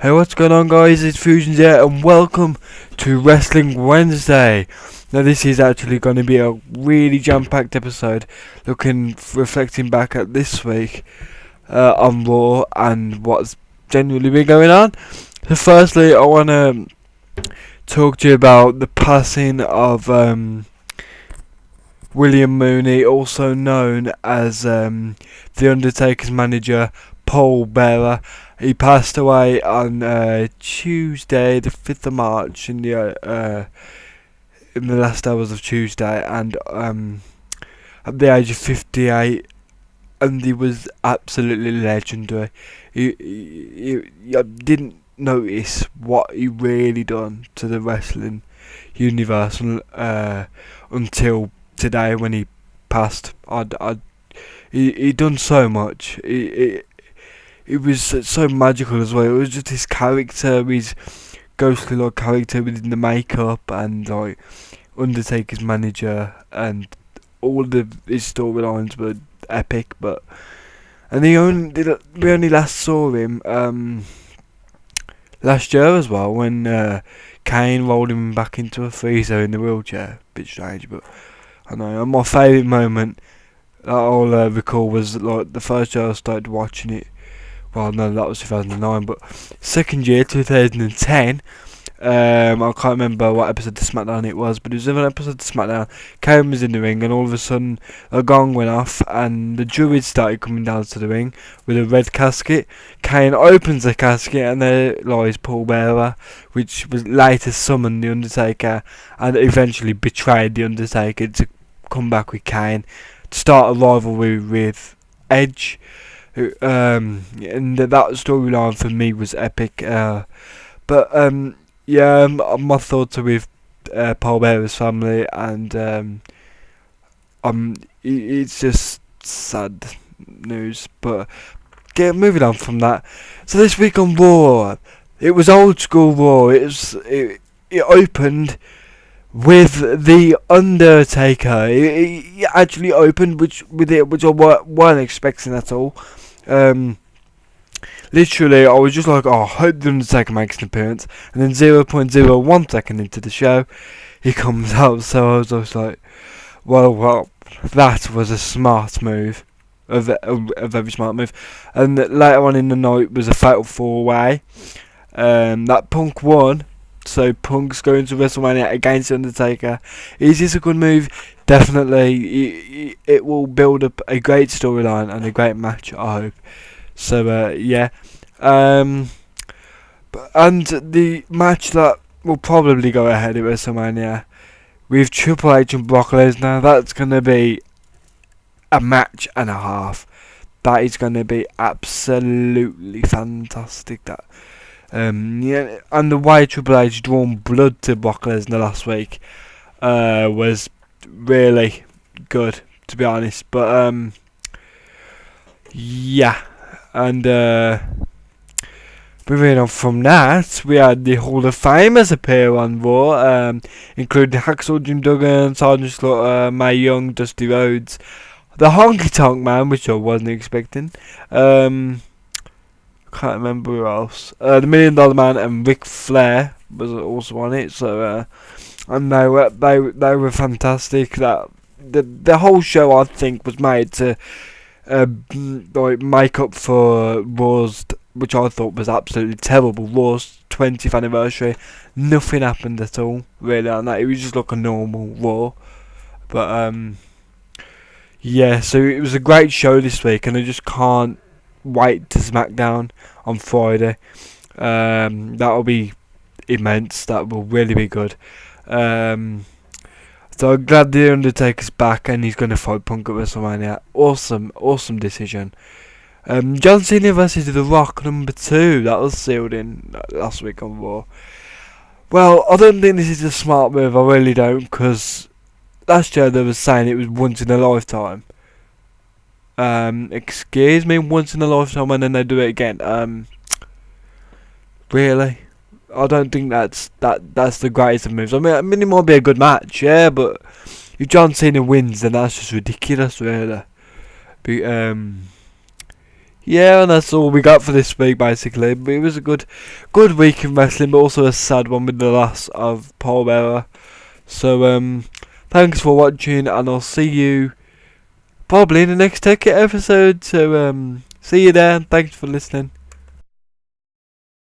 Hey, what's going on, guys? It's Fusions here, and welcome to Wrestling Wednesday. Now, this is actually going to be a really jam-packed episode, reflecting back at this week on Raw and what's genuinely been going on. So, firstly, I want to talk to you about the passing of William Mooney, also known as the Undertaker's manager, Paul Bearer. He passed away on Tuesday, the 5th of March, in the last hours of Tuesday, and at the age of 58, and he was absolutely legendary. I didn't notice what he really done to the wrestling universe until today when he passed. He done so much. It was so magical as well. It was just his character, his ghostly like character within the makeup, and like Undertaker's manager, and all of his storylines were epic. And we only last saw him last year as well, when Kane rolled him back into a freezer in the wheelchair. Bit strange, but I know. And my favourite moment that I'll recall was like the first year I started watching it. Well, no, that was 2009, but second year, 2010, I can't remember what episode of SmackDown it was, but it was in an episode of SmackDown. Kane was in the ring, and all of a sudden, a gong went off, and the Druids started coming down to the ring with a red casket. Kane opens the casket, and there lies Paul Bearer, which was later summoned the Undertaker, and eventually betrayed the Undertaker to come back with Kane, to start a rivalry with Edge. And that storyline for me was epic. My thoughts are with Paul Bearer's family, and it's just sad news. But moving on from that. So this week on Raw, it was old school Raw. It opened with the Undertaker. It actually opened which I weren't expecting at all. Literally, I was just like, oh, I hope the Undertaker makes an appearance. And then 0.01 second into the show, he comes out. So I was just like, well, that was a smart move. A very smart move. And later on in the night was a fatal 4-way. That Punk won. So Punk's going to Wrestlemania against the Undertaker. Is this a good move? Definitely. It will build up a great storyline and a great match, I hope. So and the match that will probably go ahead at WrestleMania with Triple H and Brock Lesnar, that's going to be a match and a half. That is going to be absolutely fantastic. And the way Triple H drawn blood to Brock Lesnar last week was really good, to be honest. But and moving on from that, we had the Hall of Famers appear on Raw, including Hacksaw Jim Duggan, Sergeant Slaughter, Mae Young, Dusty Rhodes, the Honky Tonk Man, which I wasn't expecting. Can't remember who else. The $1 Million Man and Ric Flair was also on it. So and they were fantastic. That the whole show, I think, was made to like make up for Raw's, which I thought was absolutely terrible. Raw's 20th anniversary, nothing happened at all really on that. It was just like a normal Raw. But so it was a great show this week, and I just can't wait to SmackDown on Friday. That'll be immense. That will really be good. So I'm glad the Undertaker's back, and he's going to fight Punk at WrestleMania. Awesome decision. John Cena versus The Rock #2. That was sealed in last week on Raw. Well, I don't think this is a smart move. I really don't, because last year they were saying it was once in a lifetime. Excuse me, once in a lifetime, and then they do it again. Really? I don't think that's the greatest of moves. I mean, it might be a good match, yeah, but if John Cena wins, then that's just ridiculous, really. Yeah, and that's all we got for this week, basically. But it was a good week in wrestling, but also a sad one with the loss of Paul Bearer. So, thanks for watching, and I'll see you probably in the next Take It episode. So, see you there, and thanks for listening.